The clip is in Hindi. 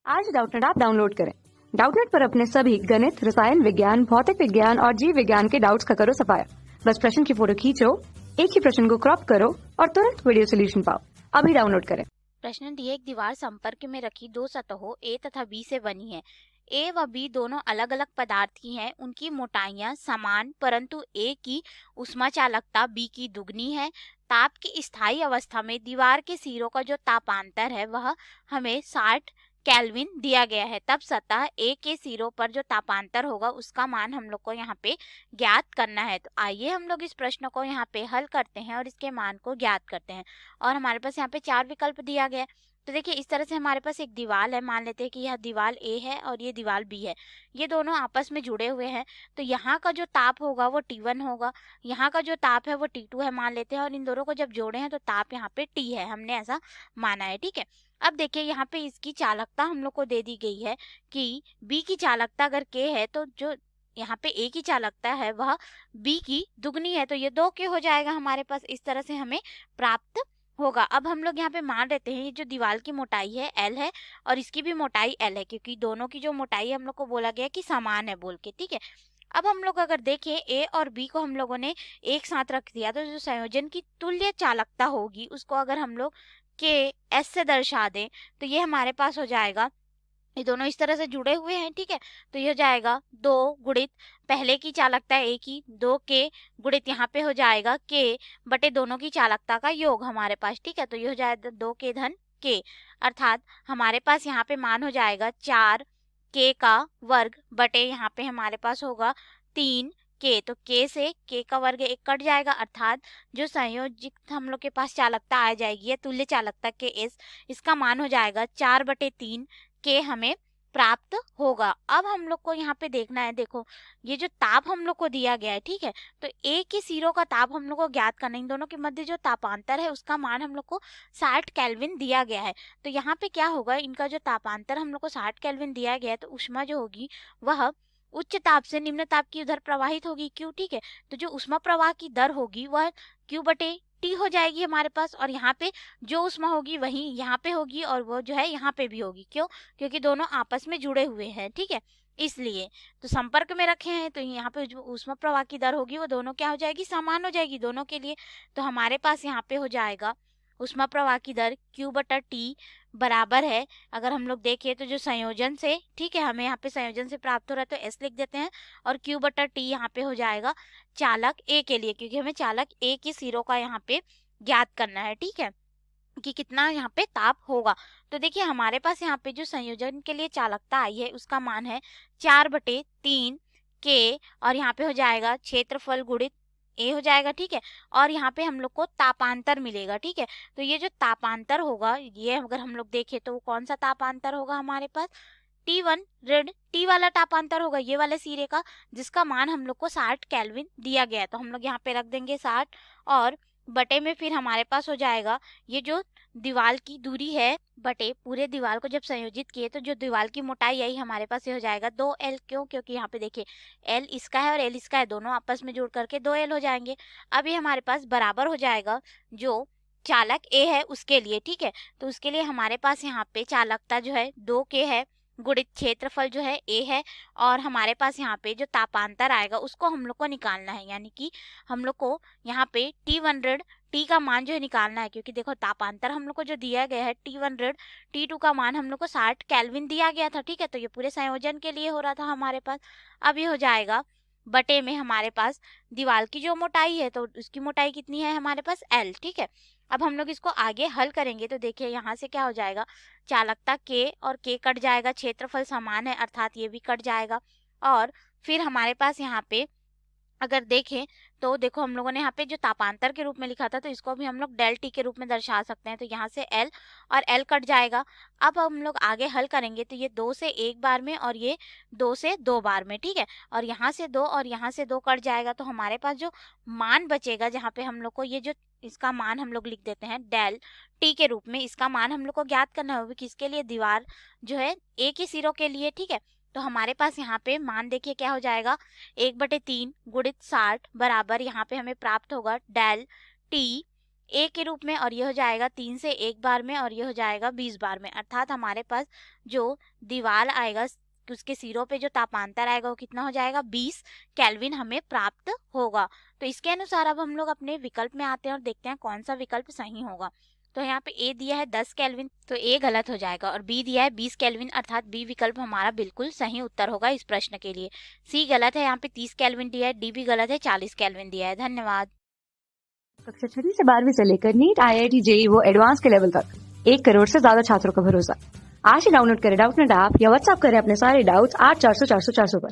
आज डाउटनेट ऐप डाउनलोड करें। डाउटनेट पर अपने सभी गणित, रसायन विज्ञान, भौतिक विज्ञान और जीव विज्ञान के डाउट्स का करो सफाया। बस प्रश्न की फोटो खींचो, एक ही प्रश्न को क्रॉप करो और तुरंत वीडियो सोल्यूशन पाओ। अभी डाउनलोड करें। प्रश्न दिए, एक दीवार संपर्क में रखी दो सतहों ए तथा बी से बनी है। ए व बी दोनों अलग अलग पदार्थ की हैं। उनकी मोटाइयां समान, परंतु ए की ऊष्मा चालकता बी की दुगनी है। ताप की स्थायी अवस्था में दीवार के सिरों का जो तापांतर है वह हमें 60 केल्विन दिया गया है। तब सतह ए के सिरों पर जो तापांतर होगा उसका मान हम लोग को यहाँ पे ज्ञात करना है। तो आइए हम लोग इस प्रश्न को यहाँ पे हल करते हैं और इसके मान को ज्ञात करते हैं। और हमारे पास यहाँ पे 4 विकल्प दिया गया है। तो देखिए इस तरह से हमारे पास एक दीवार है। मान लेते हैं कि यह दीवार ए है और ये दीवार बी है। ये दोनों आपस में जुड़े हुए हैं। तो यहाँ का जो ताप होगा वो T1 होगा, यहाँ का जो ताप है वो T2 है मान लेते हैं। और इन दोनों को जब जोड़े हैं तो ताप यहाँ पे T है, हमने ऐसा माना है। ठीक है, अब देखिए यहाँ पे इसकी चालकता हम लोग को दे दी गई है कि बी की चालकता अगर K है तो जो यहाँ पे ए की चालकता है वह बी की दुगनी है। तो ये 2K हो जाएगा हमारे पास। इस तरह से हमें प्राप्त होगा। अब हम लोग यहाँ पे मान लेते हैं ये जो दीवार की मोटाई है L है और इसकी भी मोटाई L है, क्योंकि दोनों की जो मोटाई हम लोग को बोला गया कि समान है बोल के। ठीक है, अब हम लोग अगर देखें A और B को हम लोगों ने एक साथ रख दिया तो जो संयोजन की तुल्य चालकता होगी उसको अगर हम लोग के S से दर्शा दें तो ये हमारे पास हो जाएगा, ये दोनों इस तरह से जुड़े हुए हैं। ठीक है, तो ये हो जाएगा 2 गुणित पहले की चालकता ए की 2K गुणित यहाँ पे हो जाएगा K बटे दोनों की चालकता का योग हमारे पास। ठीक है, तो ये हो जाएगा 2K धन K, अर्थात हमारे पास यहाँ पे मान हो जाएगा 4K का वर्ग बटे यहाँ पे हमारे पास होगा 3K। तो K से K का वर्ग एक कट जाएगा, अर्थात जो संयोजित हम लोग के पास चालकता आ जाएगी या तुल्य चालकता KS, इसका मान हो जाएगा 4/3 के हमें प्राप्त होगा। अब हम लोग को यहाँ पे देखना है, देखो ये जो ताप हम लोग को दिया गया है, ठीक है, तो ए के सिरों का ताप हम लोग को ज्ञात करना है। इन दोनों के मध्य जो तापांतर है उसका मान हम लोग को 60 केल्विन दिया गया है। तो यहाँ पे क्या होगा, इनका जो तापांतर हम लोग को 60 केल्विन दिया गया है तो ऊष्मा जो होगी वह उच्च ताप से निम्न ताप की उधर प्रवाहित होगी, क्यों। ठीक है, तो जो ऊष्मा प्रवाह की दर होगी वह Q/T हो जाएगी हमारे पास। और यहाँ पे जो ऊष्मा होगी वही यहाँ पे होगी और वो जो है यहाँ पे भी होगी, क्यों, क्योंकि दोनों आपस में जुड़े हुए हैं। ठीक है, इसलिए तो संपर्क में रखे हैं तो यहाँ पे जो ऊष्मा प्रवाह की दर होगी वो दोनों क्या हो जाएगी, समान हो जाएगी दोनों के लिए। तो हमारे पास यहाँ पे हो जाएगा ऊष्मा प्रवाह की दर Q/T बराबर है, अगर हम लोग देखें तो जो संयोजन से, ठीक है, हमें यहाँ पे संयोजन से प्राप्त हो रहा है तो S लिख देते हैं, और Q/T यहाँ पे हो जाएगा चालक A के लिए, क्योंकि हमें चालक A के सिरों का यहाँ पे ज्ञात करना है। ठीक है, कि कितना यहाँ पे ताप होगा। तो देखिए हमारे पास यहाँ पे जो संयोजन के लिए चालकता आई है उसका मान है 4/3K और यहाँ पे हो जाएगा क्षेत्रफल गुणित ए हो जाएगा। ठीक है, और यहाँ पे हम लोग को तापांतर मिलेगा। ठीक है, तो ये जो तापांतर होगा ये अगर हम लोग देखें तो वो कौन सा तापांतर होगा हमारे पास, T1 ऋण T वाला तापांतर होगा, ये वाले सिरे का, जिसका मान हम लोग को 60 केल्विन दिया गया है। तो हम लोग यहाँ पे रख देंगे 60 और बटे में फिर हमारे पास हो जाएगा ये जो दीवार की दूरी है बटे पूरे दीवार को जब संयोजित किए तो जो दीवार की मोटाई आई हमारे पास ये हो जाएगा 2L, क्यों, क्योंकि यहाँ पे देखिए L इसका है और L इसका है, दोनों आपस में जोड़ करके 2L हो जाएंगे। अब ये हमारे पास बराबर हो जाएगा जो चालक A है उसके लिए। ठीक है, तो उसके लिए हमारे पास यहाँ पे चालकता जो है 2K है गुणित क्षेत्रफल जो है A है, और हमारे पास यहाँ पे जो तापांतर आएगा उसको हम लोग को निकालना है, यानी कि हम लोग को यहाँ पे T1 ऋण T का मान जो है निकालना है, क्योंकि देखो तापांतर हम लोग को जो दिया गया है T1 ऋण T2 का मान हम लोग को 60 केल्विन दिया गया था। ठीक है, तो ये पूरे संयोजन के लिए हो रहा था हमारे पास। अब ये हो जाएगा बटे में हमारे पास दीवार की जो मोटाई है तो उसकी मोटाई कितनी है हमारे पास L। ठीक है, अब हम लोग इसको आगे हल करेंगे तो देखिए यहाँ से क्या हो जाएगा, चालकता K और K कट जाएगा, क्षेत्रफल समान है अर्थात ये भी कट जाएगा। और फिर हमारे पास यहाँ पे अगर देखें तो देखो हम लोगों ने यहाँ पे जो तापांतर के रूप में लिखा था तो इसको भी हम लोग डेल टी के रूप में दर्शा सकते हैं। तो यहाँ से L और L कट जाएगा। अब हम लोग आगे हल करेंगे तो ये 2 से 1 बार में और ये 2 से 2 बार में। ठीक है, और यहाँ से 2 और यहाँ से 2 कट जाएगा तो हमारे पास जो मान बचेगा जहाँ पे हम लोग को ये जो इसका मान हम लोग लिख देते हैं डेल टी के रूप में, इसका मान हम लोग को ज्ञात करना होगा किसके लिए, दीवार जो है A के सिरों के लिए। ठीक है, तो हमारे पास यहाँ पे मान देखिए क्या हो जाएगा, 1/3 गुणित 60 बराबर यहाँ पे हमें प्राप्त होगा डेल टी ए के रूप में, और यह हो जाएगा 3 से 1 बार में, और यह हो जाएगा 20 बार में। अर्थात हमारे पास जो दीवार आएगा उसके सिरों पे जो तापांतर आएगा वो कितना हो जाएगा, 20 केल्विन हमें प्राप्त होगा। तो इसके अनुसार अब हम लोग अपने विकल्प में आते हैं और देखते हैं कौन सा विकल्प सही होगा। तो यहाँ पे ए दिया है 10 केल्विन, तो ए गलत हो जाएगा, और बी दिया है 20 केल्विन, अर्थात बी विकल्प हमारा बिल्कुल सही उत्तर होगा इस प्रश्न के लिए। सी गलत है, यहाँ पे 30 केल्विन दिया है, डी भी गलत है, 40 केल्विन दिया है। धन्यवाद। कक्षा 6 से 12वीं से लेकर नीट, IIT, JEE वो एडवांस के लेवल तक 1 करोड़ से ज्यादा छात्रों का भरोसा। आज ही डाउनलोड करें डाउटनेट ऐप या व्हाट्सएप करें अपने सारे डाउट्स 8400 400 400 पर।